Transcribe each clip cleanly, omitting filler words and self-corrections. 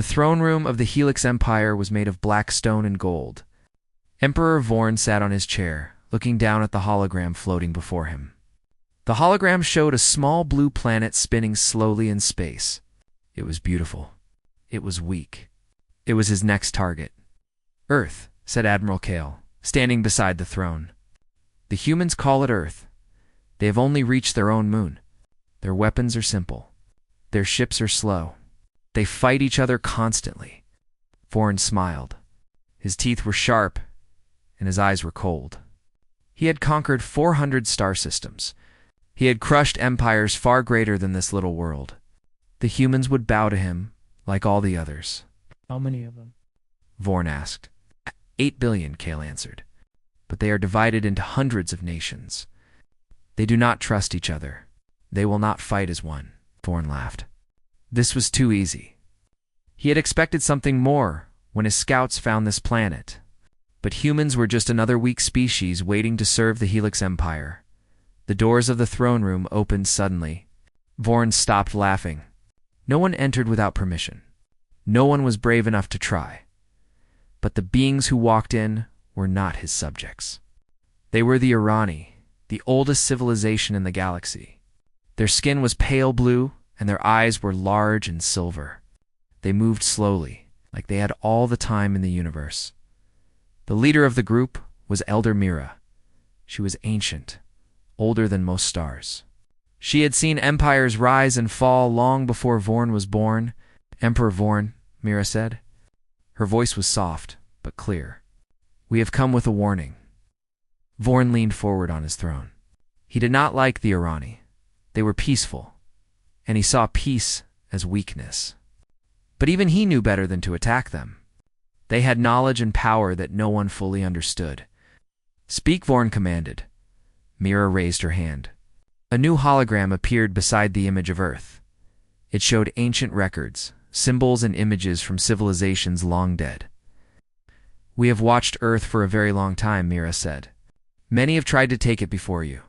The throne room of the Helix Empire was made of black stone and gold. Emperor Vorn sat on his chair, looking down at the hologram floating before him. The hologram showed a small blue planet spinning slowly in space. It was beautiful. It was weak. It was his next target. "Earth," said Admiral Kale, standing beside the throne. "The humans call it Earth. They have only reached their own moon. Their weapons are simple. Their ships are slow. They fight each other constantly." Vorn smiled. His teeth were sharp, and his eyes were cold. He had conquered 400 star systems. He had crushed empires far greater than this little world. The humans would bow to him, like all the others. How many of them? Vorn asked. 8 billion, Kale answered. But they are divided into hundreds of nations. They do not trust each other. They will not fight as one. Vorn laughed. This was too easy. He had expected something more when his scouts found this planet. But humans were just another weak species waiting to serve the Helix Empire. The doors of the throne room opened suddenly. Vorn stopped laughing. No one entered without permission. No one was brave enough to try. But the beings who walked in were not his subjects. They were the Irani, the oldest civilization in the galaxy. Their skin was pale blue, and their eyes were large and silver. They moved slowly, like they had all the time in the universe. The leader of the group was Elder Mira. She was ancient, older than most stars. She had seen empires rise and fall long before Vorn was born. "Emperor Vorn," Mira said. Her voice was soft, but clear. "We have come with a warning." Vorn leaned forward on his throne. He did not like the Irani. They were peaceful, and he saw peace as weakness. But even he knew better than to attack them. They had knowledge and power that no one fully understood. "Speak," Vorn commanded. Mira raised her hand. A new hologram appeared beside the image of Earth. It showed ancient records, symbols and images from civilizations long dead. "We have watched Earth for a very long time," Mira said. "Many have tried to take it before you.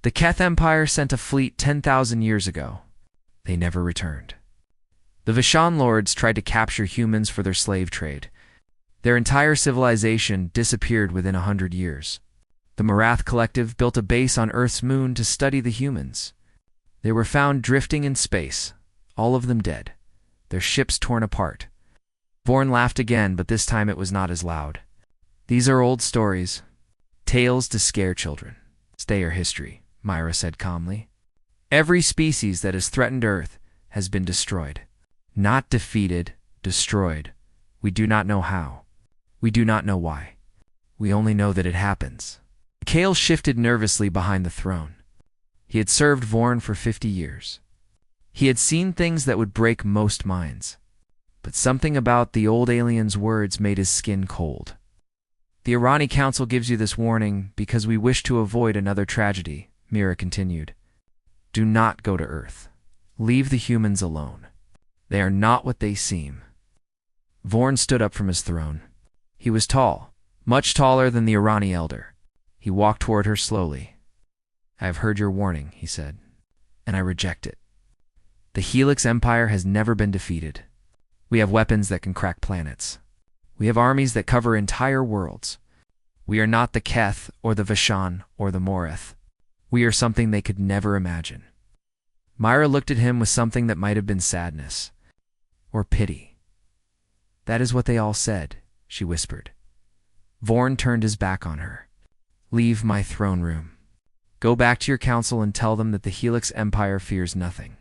The Keth Empire sent a fleet 10,000 years ago. They never returned. The Vishan lords tried to capture humans for their slave trade. Their entire civilization disappeared within 100 years. The Marath Collective built a base on Earth's moon to study the humans. They were found drifting in space, all of them dead, their ships torn apart." Vorn laughed again, but this time it was not as loud. "These are old stories, tales to scare children. They are history," Myra said calmly. "Every species that has threatened Earth has been destroyed. Not defeated, destroyed. We do not know how. We do not know why. We only know that it happens." Kale shifted nervously behind the throne. He had served Vorn for 50 years. He had seen things that would break most minds. But something about the old alien's words made his skin cold. "The Irani Council gives you this warning because we wish to avoid another tragedy," Mira continued. "Do not go to Earth. Leave the humans alone. They are not what they seem." Vorn stood up from his throne. He was tall, much taller than the Irani elder. He walked toward her slowly. "I have heard your warning," he said, "and I reject it. The Helix Empire has never been defeated. We have weapons that can crack planets. We have armies that cover entire worlds. We are not the Keth or the Vishan or the Morith. We are something they could never imagine." Myra looked at him with something that might have been sadness or pity. "That is what they all said," she whispered. Vorn turned his back on her. "Leave my throne room. Go back to your council and tell them that the Helix Empire fears nothing.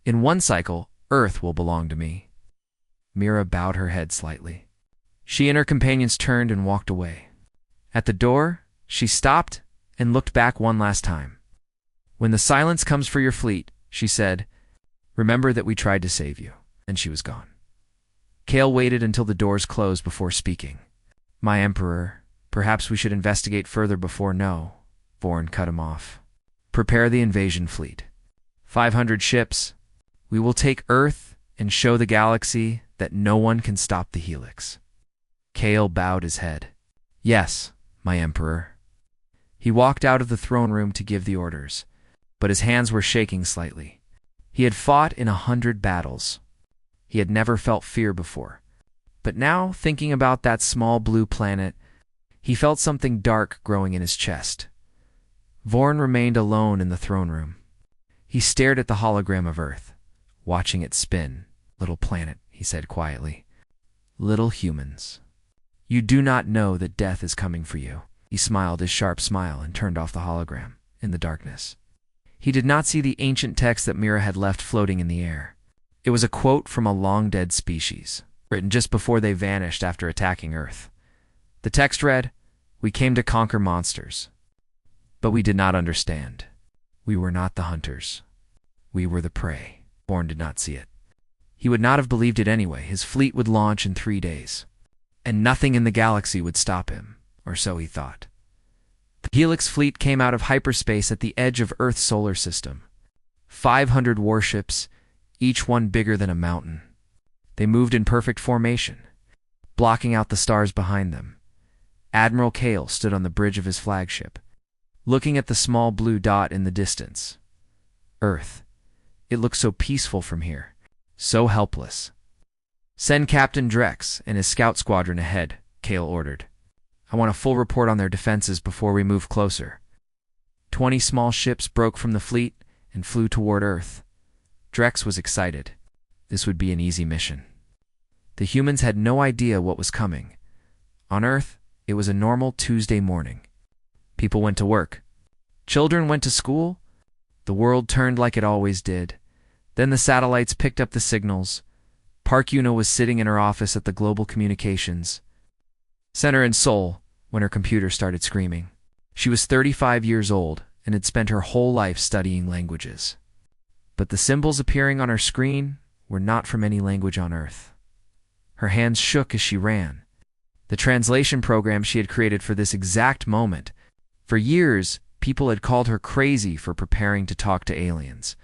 In one cycle, Earth will belong to me." Mira bowed her head slightly. She and her companions turned and walked away. At the door, she stopped and looked back one last time. "When the silence comes for your fleet," she said, "remember that we tried to save you." And she was gone. Kale waited until the doors closed before speaking. "My Emperor, perhaps we should investigate further before." "No," Vorn cut him off. "Prepare the invasion fleet. 500 ships. We will take Earth and show the galaxy that no one can stop the Helix." Kale bowed his head. "Yes, my Emperor." He walked out of the throne room to give the orders, but his hands were shaking slightly. He had fought in 100 battles. He had never felt fear before. But now, thinking about that small blue planet, he felt something dark growing in his chest. Vorn remained alone in the throne room. He stared at the hologram of Earth, watching it spin. "Little planet," he said quietly. "Little humans. You do not know that death is coming for you." He smiled his sharp smile and turned off the hologram in the darkness. He did not see the ancient text that Mira had left floating in the air. It was a quote from a long-dead species, written just before they vanished after attacking Earth. The text read, "We came to conquer monsters, but we did not understand. We were not the hunters. We were the prey." Vorn did not see it. He would not have believed it anyway. His fleet would launch in 3 days, and nothing in the galaxy would stop him, or so he thought. The Helix fleet came out of hyperspace at the edge of Earth's solar system. 500 warships, each one bigger than a mountain. They moved in perfect formation, blocking out the stars behind them. Admiral Kale stood on the bridge of his flagship, looking at the small blue dot in the distance. Earth. It looked so peaceful from here, so helpless. "Send Captain Drex and his scout squadron ahead," Kale ordered. "I want a full report on their defenses before we move closer." 20 small ships broke from the fleet and flew toward Earth. Drex was excited. This would be an easy mission. The humans had no idea what was coming. On Earth, it was a normal Tuesday morning. People went to work. Children went to school. The world turned like it always did. Then the satellites picked up the signals. Park Yuna was sitting in her office at the Global Communications Center in Seoul when her computer started screaming. She was 35 years old and had spent her whole life studying languages. But the symbols appearing on her screen were not from any language on Earth. Her hands shook as she ran. The translation program she had created for this exact moment. For years, people had called her crazy for preparing to talk to aliens.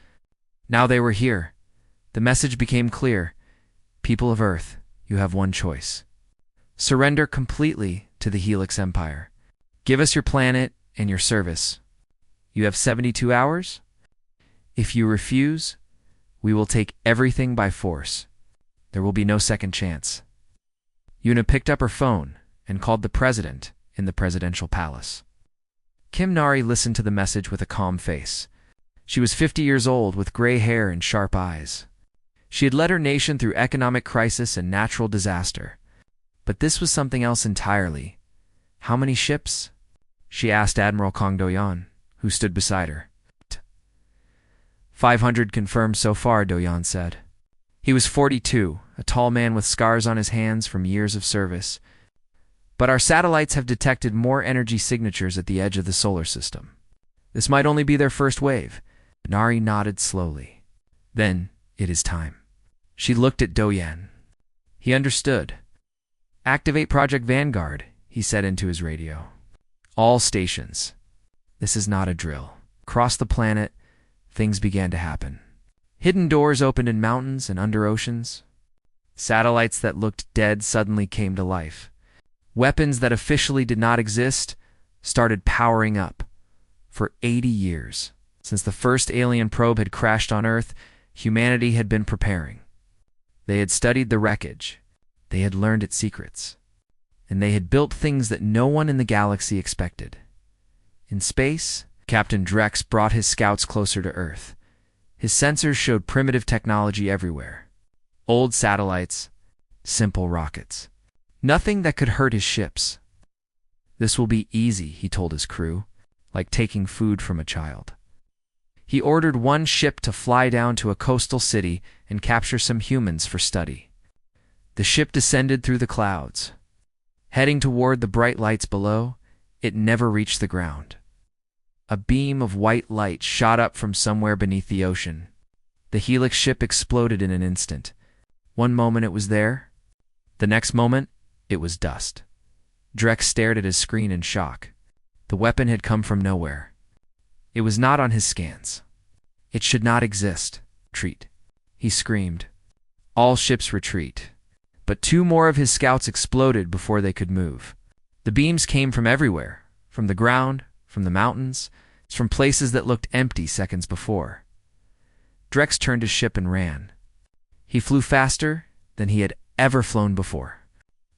Now they were here. The message became clear. People of Earth, you have one choice. Surrender completely to the Helix Empire. Give us your planet and your service. You have 72 hours. If you refuse, we will take everything by force. There will be no second chance. Yuna picked up her phone and called the president in the presidential palace. Kim Nari listened to the message with a calm face. She was 50 years old with gray hair and sharp eyes. She had led her nation through economic crisis and natural disaster. But this was something else entirely. "How many ships?" she asked Admiral Kang Do-yan, who stood beside her. 500 confirmed so far, Do-yan said. He was 42, a tall man with scars on his hands from years of service. "But our satellites have detected more energy signatures at the edge of the solar system. This might only be their first wave." Nari nodded slowly. "Then it is time." She looked at Do-yan. He understood. "Activate Project Vanguard," he said into his radio. "All stations." This is not a drill. Across the planet, things began to happen. Hidden doors opened in mountains and under oceans. Satellites that looked dead suddenly came to life. Weapons that officially did not exist started powering up. For 80 years, since the first alien probe had crashed on Earth, humanity had been preparing. They had studied the wreckage. They had learned its secrets. And they had built things that no one in the galaxy expected. In space, Captain Drex brought his scouts closer to Earth. His sensors showed primitive technology everywhere. Old satellites, simple rockets. Nothing that could hurt his ships. "This will be easy," he told his crew, like taking food from a child. He ordered one ship to fly down to a coastal city and capture some humans for study. The ship descended through the clouds. Heading toward the bright lights below, it never reached the ground. A beam of white light shot up from somewhere beneath the ocean. The Helix ship exploded in an instant. One moment it was there. The next moment, it was dust. Drex stared at his screen in shock. The weapon had come from nowhere. It was not on his scans. It should not exist. "Retreat," he screamed. "All ships retreat." But 2 more of his scouts exploded before they could move. The beams came from everywhere, from the ground, from the mountains, from places that looked empty seconds before. Drex turned his ship and ran. He flew faster than he had ever flown before.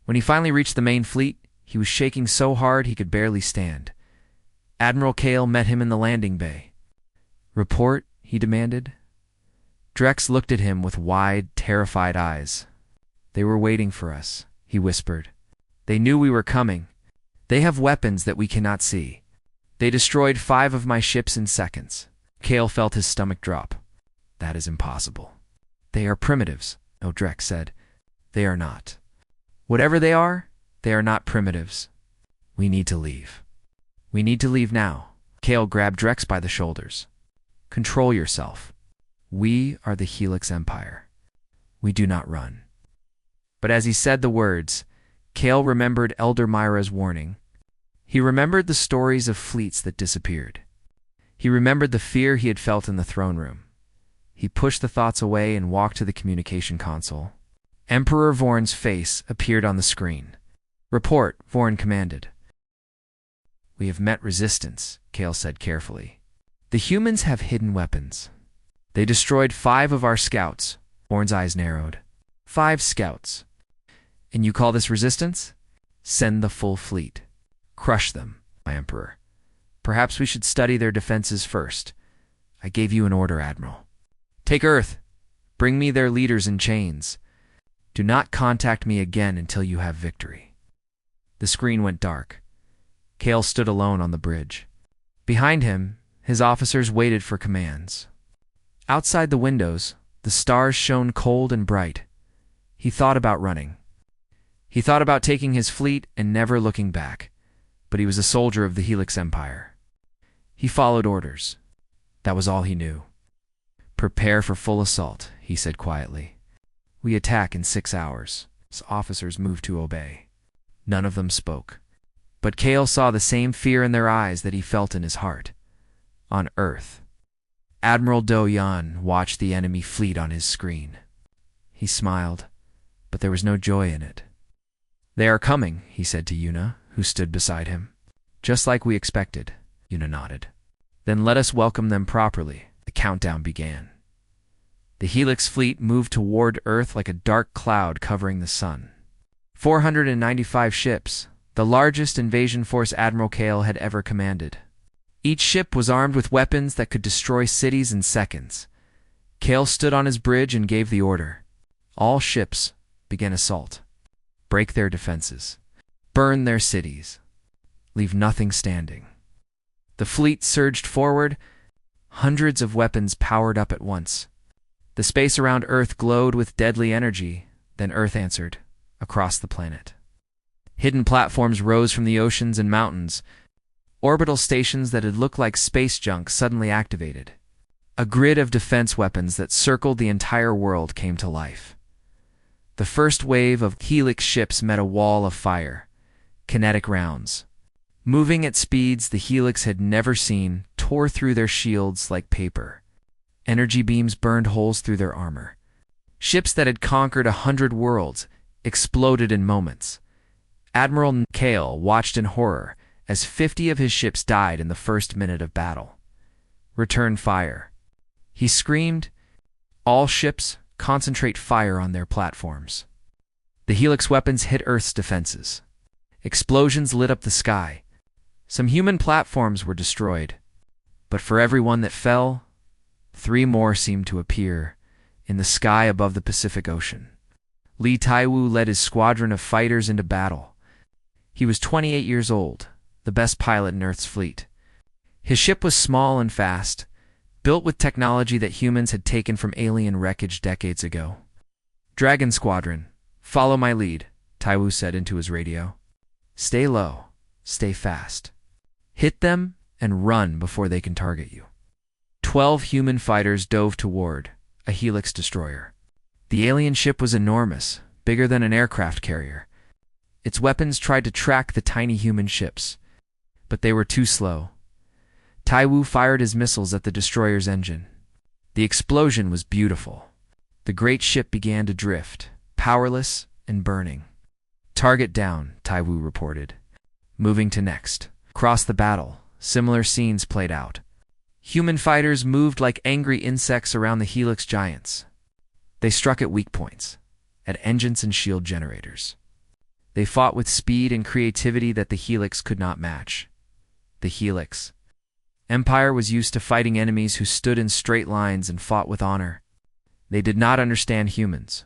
When he finally reached the main fleet, he was shaking so hard he could barely stand. Admiral Kale met him in the landing bay. "Report?" he demanded. Drex looked at him with wide, terrified eyes. "They were waiting for us," he whispered. "They knew we were coming. They have weapons that we cannot see. They destroyed 5 of my ships in seconds." Kale felt his stomach drop. "That is impossible." "They are primitives," Drex said. "They are not. Whatever they are not primitives. We need to leave. We need to leave now." Kale grabbed Drex by the shoulders. "Control yourself. We are the Helix Empire. We do not run." But as he said the words, Kale remembered Elder Myra's warning. He remembered the stories of fleets that disappeared. He remembered the fear he had felt in the throne room. He pushed the thoughts away and walked to the communication console. Emperor Vorn's face appeared on the screen. "Report," Vorn commanded. "We have met resistance," Kale said carefully. "The humans have hidden weapons. They destroyed 5 of our scouts." Vorn's eyes narrowed. 5 scouts. "And you call this resistance? Send the full fleet. Crush them, my Emperor. Perhaps we should study their defenses first. I gave you an order, Admiral. Take Earth. Bring me their leaders in chains. Do not contact me again until you have victory." The screen went dark. Kale stood alone on the bridge. Behind him, his officers waited for commands. Outside the windows, the stars shone cold and bright. He thought about running. He thought about taking his fleet and never looking back. But he was a soldier of the Helix Empire. He followed orders. That was all he knew. "Prepare for full assault," he said quietly. "We attack in 6 hours." His officers moved to obey. None of them spoke. But Kale saw the same fear in their eyes that he felt in his heart. On Earth. Admiral Do-Yan watched the enemy fleet on his screen. He smiled, but there was no joy in it. "They are coming," he said to Yuna, who stood beside him. "Just like we expected," Yuna nodded. "Then let us welcome them properly." The countdown began. The Helix fleet moved toward Earth like a dark cloud covering the sun. 495 ships, the largest invasion force Admiral Kale had ever commanded. Each ship was armed with weapons that could destroy cities in seconds. Kale stood on his bridge and gave the order. All ships begin assault. Break their defenses. Burn their cities. Leave nothing standing. The fleet surged forward, hundreds of weapons powered up at once. The space around Earth glowed with deadly energy, then Earth answered, across the planet. Hidden platforms rose from the oceans and mountains. Orbital stations that had looked like space junk suddenly activated. A grid of defense weapons that circled the entire world came to life. The first wave of Helix ships met a wall of fire. Kinetic rounds, moving at speeds the Helix had never seen, tore through their shields like paper. Energy beams burned holes through their armor. Ships that had conquered 100 worlds exploded in moments. Admiral Kale watched in horror as 50 of his ships died in the first minute of battle. "Return fire." He screamed, "All ships, concentrate fire on their platforms." The Helix weapons hit Earth's defenses. Explosions lit up the sky. Some human platforms were destroyed. But for every one that fell, 3 more seemed to appear in the sky above the Pacific Ocean. Li Taiwu led his squadron of fighters into battle. He was 28 years old, the best pilot in Earth's fleet. His ship was small and fast, built with technology that humans had taken from alien wreckage decades ago. "Dragon Squadron, follow my lead," Taiwu said into his radio. "Stay low, stay fast. Hit them and run before they can target you." 12 human fighters dove toward a Helix destroyer. The alien ship was enormous, bigger than an aircraft carrier. Its weapons tried to track the tiny human ships, but they were too slow. Taiwu fired his missiles at the destroyer's engine. The explosion was beautiful. The great ship began to drift, powerless and burning. "Target down," Taiwu reported. Moving to next. Across the battle, similar scenes played out. Human fighters moved like angry insects around the Helix giants. They struck at weak points, at engines and shield generators. They fought with speed and creativity that the Helix could not match. The Helix. Empire was used to fighting enemies who stood in straight lines and fought with honor. They did not understand humans.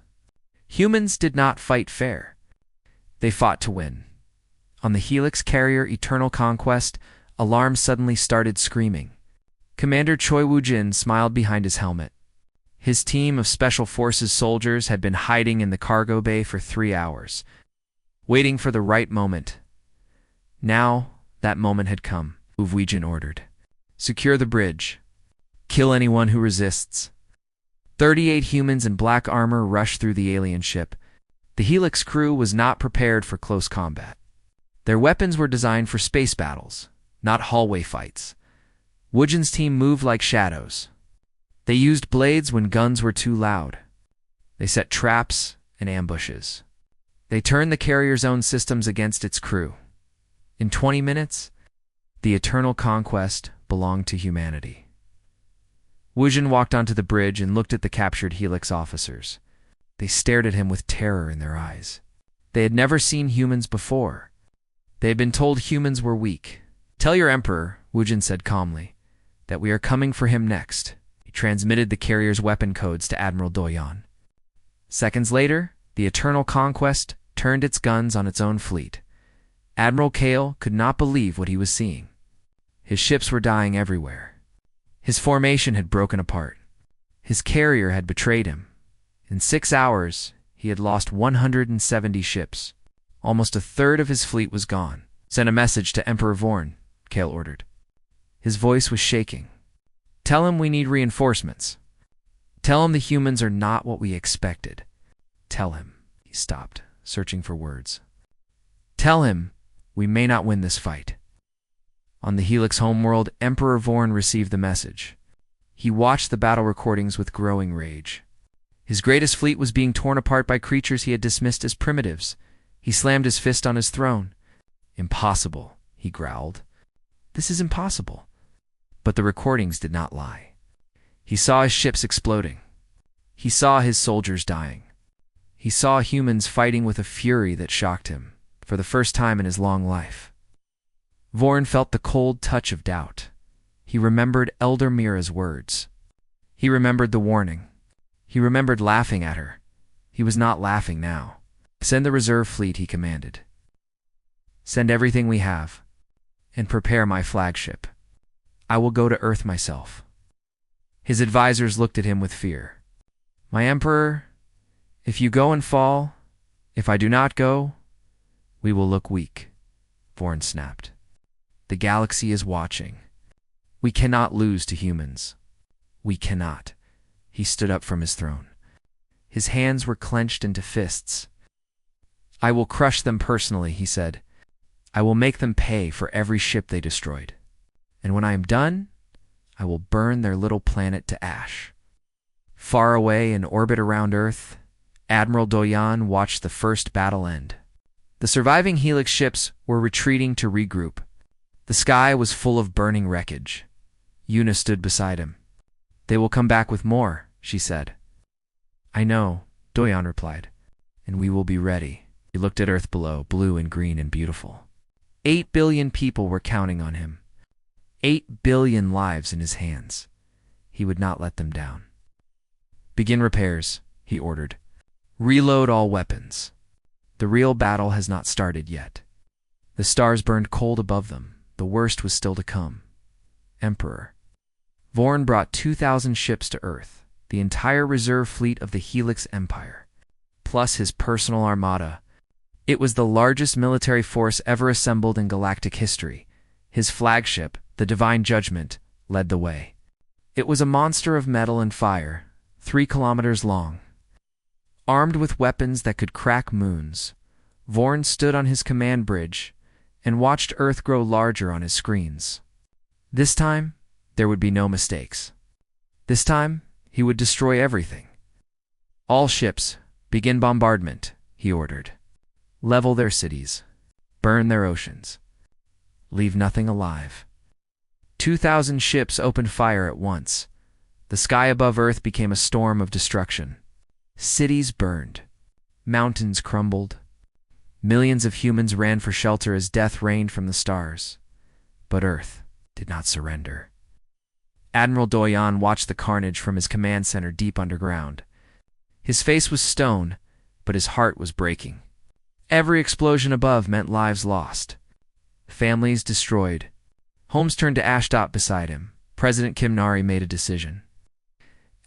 Humans did not fight fair. They fought to win. On the Helix carrier Eternal Conquest, alarms suddenly started screaming. Commander Choi Woo-jin smiled behind his helmet. His team of Special Forces soldiers had been hiding in the cargo bay for 3 hours, waiting for the right moment. Now, that moment had come. Woo-jin ordered. Secure the bridge. Kill anyone who resists. 38 humans in black armor rushed through the alien ship. The Helix crew was not prepared for close combat. Their weapons were designed for space battles, not hallway fights. Woo-jin's team moved like shadows. They used blades when guns were too loud. They set traps and ambushes. They turned the carrier's own systems against its crew. In 20 minutes, the Eternal Conquest belonged to humanity. Woo-jin walked onto the bridge and looked at the captured Helix officers. They stared at him with terror in their eyes. They had never seen humans before. They had been told humans were weak. "Tell your emperor," Woo-jin said calmly, "that we are coming for him next." He transmitted the carrier's weapon codes to Admiral Do-yeon. Seconds later, the Eternal Conquest turned its guns on its own fleet. Admiral Kale could not believe what he was seeing. His ships were dying everywhere. His formation had broken apart. His carrier had betrayed him. In 6 hours, he had lost 170 ships. Almost a third of his fleet was gone. "Send a message to Emperor Vorn," Kale ordered. His voice was shaking. "Tell him we need reinforcements. Tell him the humans are not what we expected. Tell him." He stopped, searching for words. "Tell him we may not win this fight." On the Helix homeworld, Emperor Vorn received the message. He watched the battle recordings with growing rage. His greatest fleet was being torn apart by creatures he had dismissed as primitives. He slammed his fist on his throne. "Impossible," he growled. "This is impossible." But the recordings did not lie. He saw his ships exploding. He saw his soldiers dying. He saw humans fighting with a fury that shocked him, for the first time in his long life. Vorn felt the cold touch of doubt. He remembered Elder Mira's words. He remembered the warning. He remembered laughing at her. He was not laughing now. "Send the reserve fleet," he commanded. "Send everything we have, and prepare my flagship. I will go to Earth myself." His advisors looked at him with fear. "My emperor, if you go and fall, if I do not go, we will look weak," Vorn snapped. "The galaxy is watching. We cannot lose to humans. We cannot." He stood up from his throne. His hands were clenched into fists. "I will crush them personally," he said. "I will make them pay for every ship they destroyed. And when I am done, I will burn their little planet to ash." Far away in orbit around Earth, Admiral Do-yeon watched the first battle end. The surviving Helix ships were retreating to regroup. The sky was full of burning wreckage. Yuna stood beside him. "They will come back with more," she said. "I know," Do-yeon replied, "and we will be ready." He looked at Earth below, blue and green and beautiful. 8 billion people were counting on him. 8 billion lives in his hands. He would not let them down. "Begin repairs," he ordered. "Reload all weapons. The real battle has not started yet." The stars burned cold above them. The worst was still to come. Emperor. Vorn brought 2,000 ships to Earth, the entire reserve fleet of the Helix Empire, plus his personal armada. It was the largest military force ever assembled in galactic history. His flagship, the Divine Judgment, led the way. It was a monster of metal and fire, 3 kilometers long. Armed with weapons that could crack moons, Vorn stood on his command bridge and watched Earth grow larger on his screens. This time, there would be no mistakes. This time, he would destroy everything. "All ships, begin bombardment," he ordered. "Level their cities. Burn their oceans. Leave nothing alive." 2,000 ships opened fire at once. The sky above Earth became a storm of destruction. Cities burned. Mountains crumbled. Millions of humans ran for shelter as death rained from the stars. But Earth did not surrender. Admiral Doyon watched the carnage from his command center deep underground. His face was stone, but his heart was breaking. Every explosion above meant lives lost. Families destroyed. Homes turned to ash. Beside him, President Kim Nari made a decision.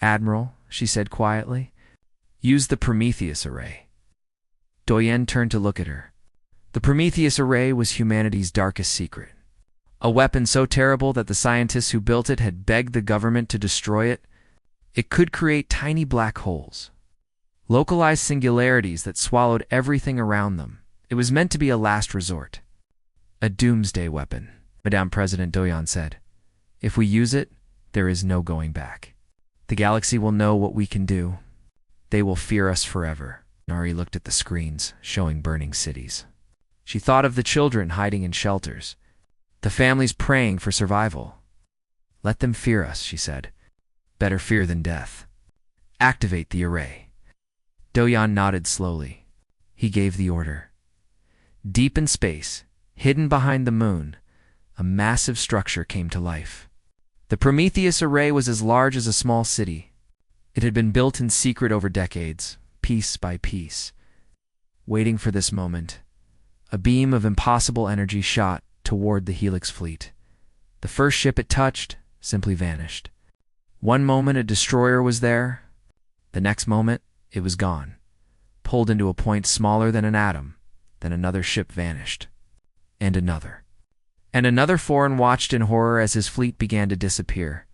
"Admiral," she said quietly, "use the Prometheus Array." Doyen turned to look at her. The Prometheus Array was humanity's darkest secret. A weapon so terrible that the scientists who built it had begged the government to destroy it. It could create tiny black holes, localized singularities that swallowed everything around them. It was meant to be a last resort. "A doomsday weapon," Madame President Doyon said. "If we use it, there is no going back. The galaxy will know what we can do. They will fear us forever." Nari looked at the screens, showing burning cities. She thought of the children hiding in shelters, the families praying for survival. "Let them fear us," she said. "Better fear than death. Activate the array." Doyon nodded slowly. He gave the order. Deep in space, hidden behind the moon, a massive structure came to life. The Prometheus Array was as large as a small city. It had been built in secret over decades, piece by piece. Waiting for this moment, a beam of impossible energy shot toward the Helix fleet. The first ship it touched simply vanished. One moment a destroyer was there, the next moment it was gone, pulled into a point smaller than an atom. Then another ship vanished, and another. And another. Foreign watched in horror as his fleet began to disappear.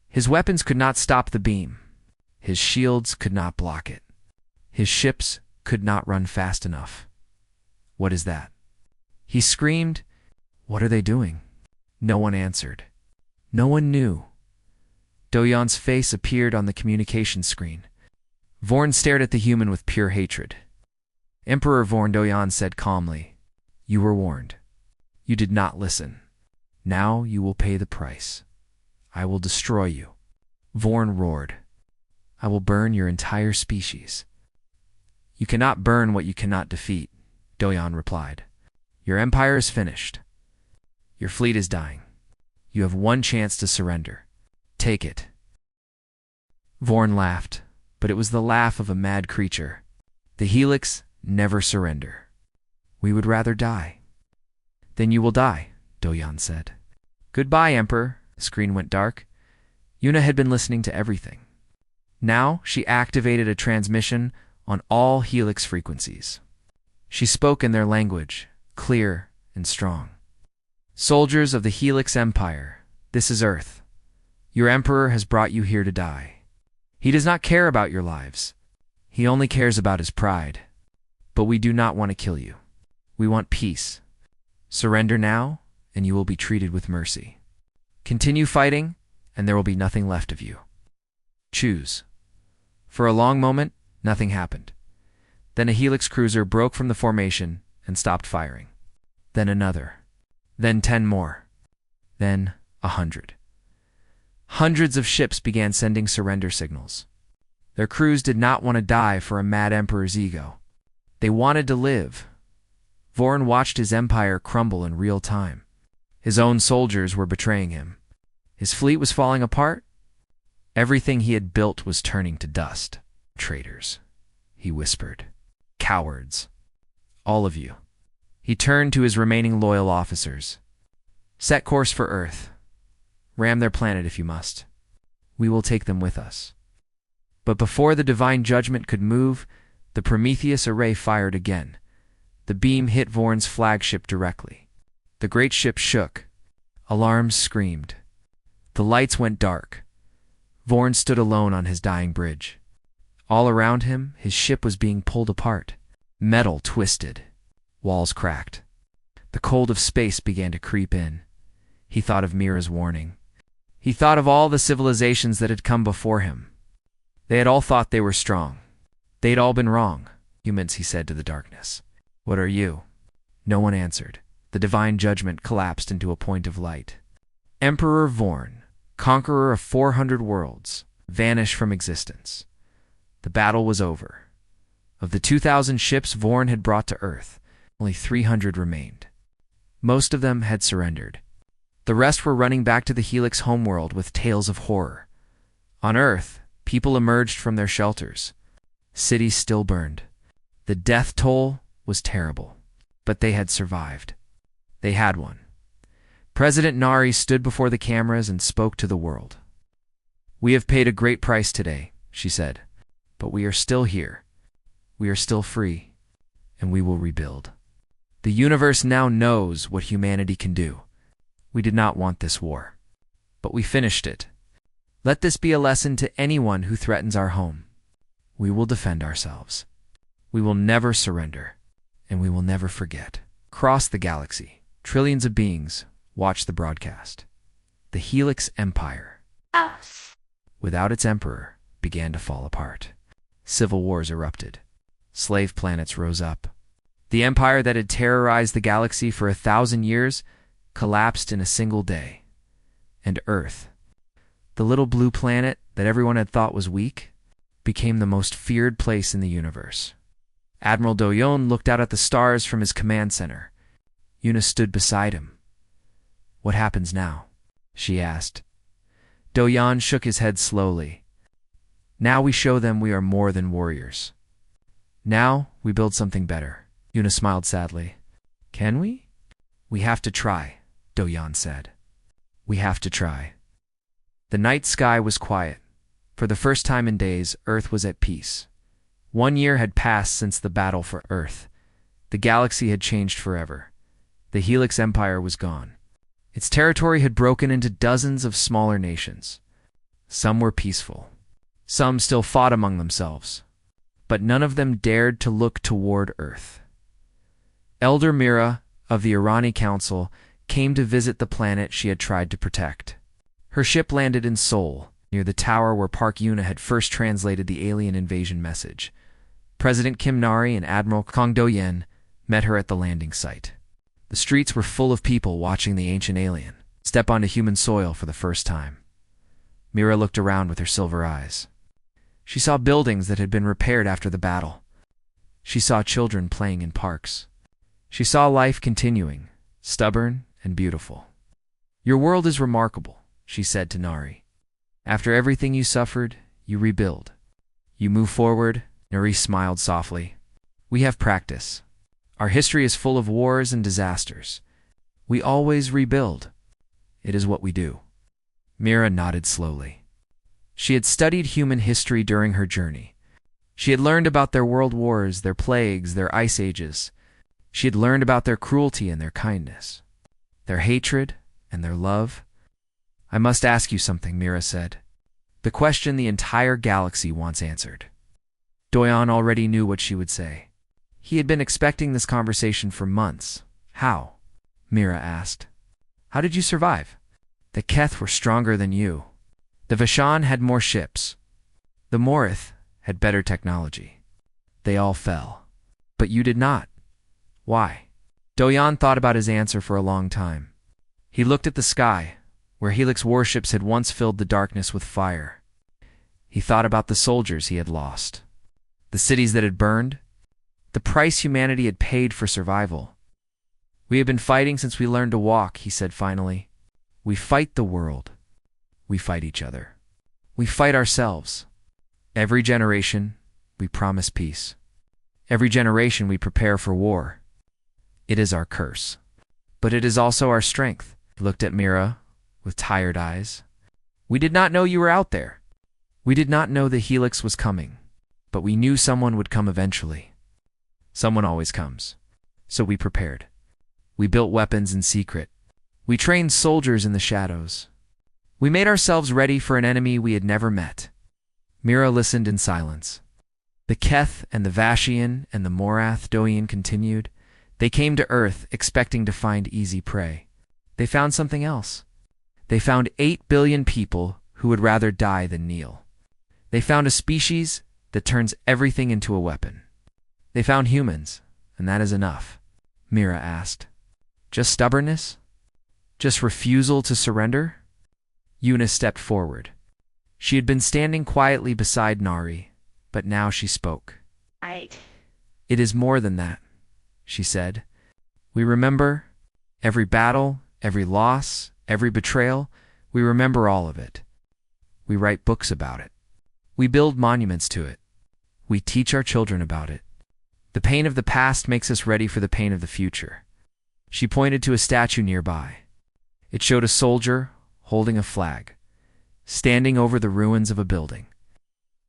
His weapons could not stop the beam. His shields could not block it. His ships could not run fast enough. "What is that?" he screamed. "What are they doing?" No one answered. No one knew. Doyon's face appeared on the communication screen. Vorn stared at the human with pure hatred. "Emperor Vorn," Doyon said calmly, "you were warned. You did not listen. Now you will pay the price. I will destroy you." Vorn roared. "I will burn your entire species." "You cannot burn what you cannot defeat," Doyon replied. "Your empire is finished. Your fleet is dying. You have one chance to surrender. Take it." Vorn laughed, but it was the laugh of a mad creature. "The Helix never surrender. We would rather die." "Then you will die," Doyon said. "Goodbye, Emperor." The screen went dark. Yuna had been listening to everything. Now she activated a transmission on all Helix frequencies. She spoke in their language, clear and strong. "Soldiers of the Helix Empire, this is Earth. Your Emperor has brought you here to die. He does not care about your lives. He only cares about his pride. But we do not want to kill you. We want peace. Surrender now, and you will be treated with mercy. Continue fighting, and there will be nothing left of you. Choose." For a long moment, nothing happened. Then a Helix cruiser broke from the formation and stopped firing. Then another. Then 10 more. Then 100. Hundreds of ships began sending surrender signals. Their crews did not want to die for a mad emperor's ego. They wanted to live. Vorn watched his empire crumble in real time. His own soldiers were betraying him. His fleet was falling apart. Everything he had built was turning to dust. "Traitors," he whispered. "Cowards. All of you." He turned to his remaining loyal officers. "Set course for Earth. Ram their planet if you must. We will take them with us." But before the divine judgment could move, the Prometheus Array fired again. The beam hit Vorn's flagship directly. The great ship shook. Alarms screamed. The lights went dark. Vorn stood alone on his dying bridge. All around him, his ship was being pulled apart. Metal twisted. Walls cracked. The cold of space began to creep in. He thought of Mira's warning. He thought of all the civilizations that had come before him. They had all thought they were strong. They had all been wrong. "Humans," he said to the darkness. "What are you?" No one answered. The divine judgment collapsed into a point of light. Emperor Vorn, conqueror of 400 worlds, vanished from existence. The battle was over. Of the 2,000 ships Vorn had brought to Earth, only 300 remained. Most of them had surrendered. The rest were running back to the Helix homeworld with tales of horror. On Earth, people emerged from their shelters. Cities still burned. The death toll was terrible, but they had survived. They had won. President Nari stood before the cameras and spoke to the world. "We have paid a great price today," she said, "but we are still here. We are still free, and we will rebuild. The universe now knows what humanity can do. We did not want this war, but we finished it. Let this be a lesson to anyone who threatens our home. We will defend ourselves. We will never surrender, and we will never forget." Across the galaxy, trillions of beings watched the broadcast. The Helix Empire, without its emperor, began to fall apart. Civil wars erupted. Slave planets rose up. The empire that had terrorized the galaxy for 1,000 years collapsed in a single day. And Earth, the little blue planet that everyone had thought was weak, became the most feared place in the universe. Admiral Doyon looked out at the stars from his command center. Yuna stood beside him. "What happens now?" she asked. Doyon shook his head slowly. "Now we show them we are more than warriors. Now we build something better." Yuna smiled sadly. "Can we?" "We have to try," Doyon said. "We have to try." The night sky was quiet. For the first time in days, Earth was at peace. 1 year had passed since the battle for Earth. The galaxy had changed forever. The Helix Empire was gone. Its territory had broken into dozens of smaller nations. Some were peaceful. Some still fought among themselves. But none of them dared to look toward Earth. Elder Mira of the Irani Council came to visit the planet she had tried to protect. Her ship landed in Seoul, near the tower where Park Yuna had first translated the alien invasion message. President Kim Nari and Admiral Kang Do-yen met her at the landing site. The streets were full of people watching the ancient alien step onto human soil for the first time. Mira looked around with her silver eyes. She saw buildings that had been repaired after the battle. She saw children playing in parks. She saw life continuing, stubborn and beautiful. "Your world is remarkable," she said to Nari. "After everything you suffered, you rebuild. You move forward." Nari smiled softly. "We have practice. Our history is full of wars and disasters. We always rebuild. It is what we do." Mira nodded slowly. She had studied human history during her journey. She had learned about their world wars, their plagues, their ice ages. She had learned about their cruelty and their kindness, their hatred and their love. "I must ask you something," Mira said. "The question the entire galaxy wants answered." Doyon already knew what she would say. He had been expecting this conversation for months. "How?" Mira asked. "How did you survive? The Keth were stronger than you. The Vishan had more ships. The Morith had better technology. They all fell. But you did not. Why?" Doyon thought about his answer for a long time. He looked at the sky, where Helix warships had once filled the darkness with fire. He thought about the soldiers he had lost, the cities that had burned, the price humanity had paid for survival. "We have been fighting since we learned to walk," he said finally. "We fight the world. We fight each other. We fight ourselves. Every generation, we promise peace. Every generation, we prepare for war. It is our curse. But it is also our strength." He looked at Mira with tired eyes. "We did not know you were out there. We did not know the Helix was coming. But we knew someone would come eventually. Someone always comes. So we prepared. We built weapons in secret. We trained soldiers in the shadows. We made ourselves ready for an enemy we had never met." Mira listened in silence. "The Keth and the Vashian and the Morath," Doyen continued. "They came to Earth expecting to find easy prey. They found something else. They found 8 billion people who would rather die than kneel. They found a species that turns everything into a weapon. They found humans, and that is enough." Mira asked. "Just stubbornness? Just refusal to surrender?" Yuna stepped forward. She had been standing quietly beside Nari, But now she spoke. I... It is more than that, she said. We remember every battle, every loss, every betrayal. We remember all of it. We write books about it. We build monuments to it. We teach our children about it. The pain of the past makes us ready for the pain of the future. She pointed to a statue nearby. It showed a soldier holding a flag, standing over the ruins of a building.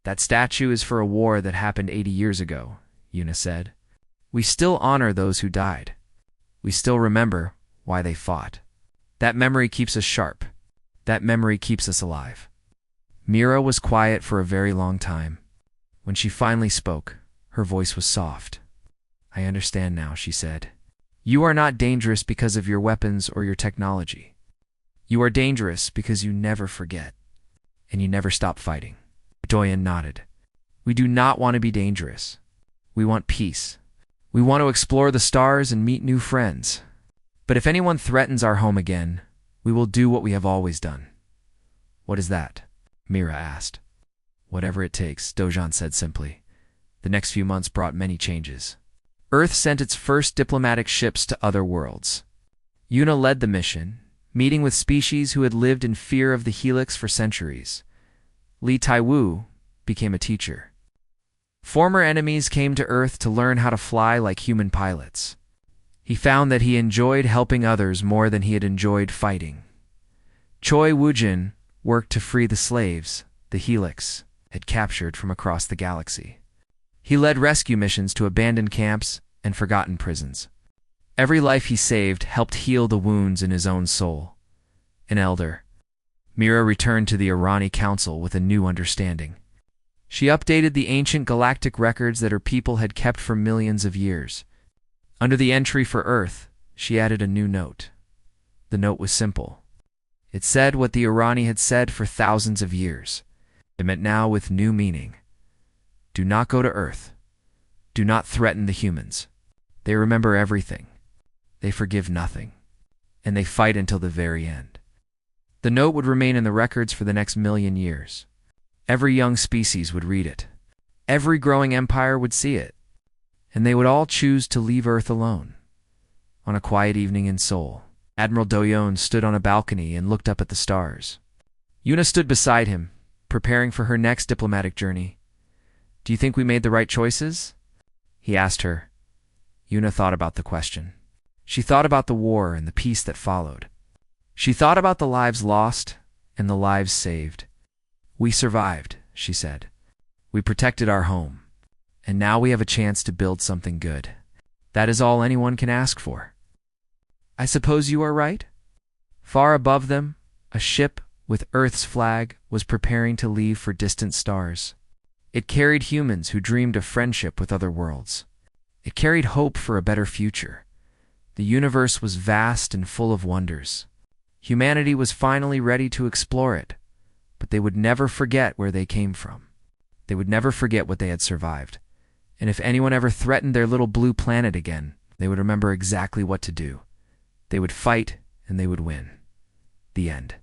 That statue is for a war that happened 80 years ago, Una said. We still honor those who died. We still remember why they fought. That memory keeps us sharp. That memory keeps us alive. Mira was quiet for a very long time. When she finally spoke, her voice was soft. I understand now, she said. You are not dangerous because of your weapons or your technology. You are dangerous because you never forget, and you never stop fighting. Doyen nodded. We do not want to be dangerous. We want peace. We want to explore the stars and meet new friends. But if anyone threatens our home again, we will do what we have always done. What is that? Mira asked. Whatever it takes, Dojan said simply. The next few months brought many changes. Earth sent its first diplomatic ships to other worlds. Una led the mission, meeting with species who had lived in fear of the Helix for centuries. Li Taiwu became a teacher. Former enemies came to Earth to learn how to fly like human pilots. He found that he enjoyed helping others more than he had enjoyed fighting. Choi Woojin worked to free the slaves the Helix had captured from across the galaxy. He led rescue missions to abandoned camps and forgotten prisons. Every life he saved helped heal the wounds in his own soul. An elder, Mira returned to the Irani Council with a new understanding. She updated the ancient galactic records that her people had kept for millions of years. Under the entry for Earth, she added a new note. The note was simple. It said what the Irani had said for thousands of years. It meant now with new meaning. Do not go to Earth. Do not threaten the humans. They remember everything. They forgive nothing. And they fight until the very end. The note would remain in the records for the next 1,000,000 years. Every young species would read it. Every growing empire would see it. And they would all choose to leave Earth alone. On a quiet evening in Seoul, Admiral Doyon stood on a balcony and looked up at the stars. Una stood beside him, preparing for her next diplomatic journey. Do you think we made the right choices? He asked her. Una thought about the question. She thought about the war and the peace that followed. She thought about the lives lost and the lives saved. We survived, she said. We protected our home. And now we have a chance to build something good. That is all anyone can ask for. I suppose you are right? Far above them, a ship with Earth's flag was preparing to leave for distant stars. It carried humans who dreamed of friendship with other worlds. It carried hope for a better future. The universe was vast and full of wonders. Humanity was finally ready to explore it, but they would never forget where they came from. They would never forget what they had survived. And if anyone ever threatened their little blue planet again, they would remember exactly what to do. They would fight, and they would win. The end.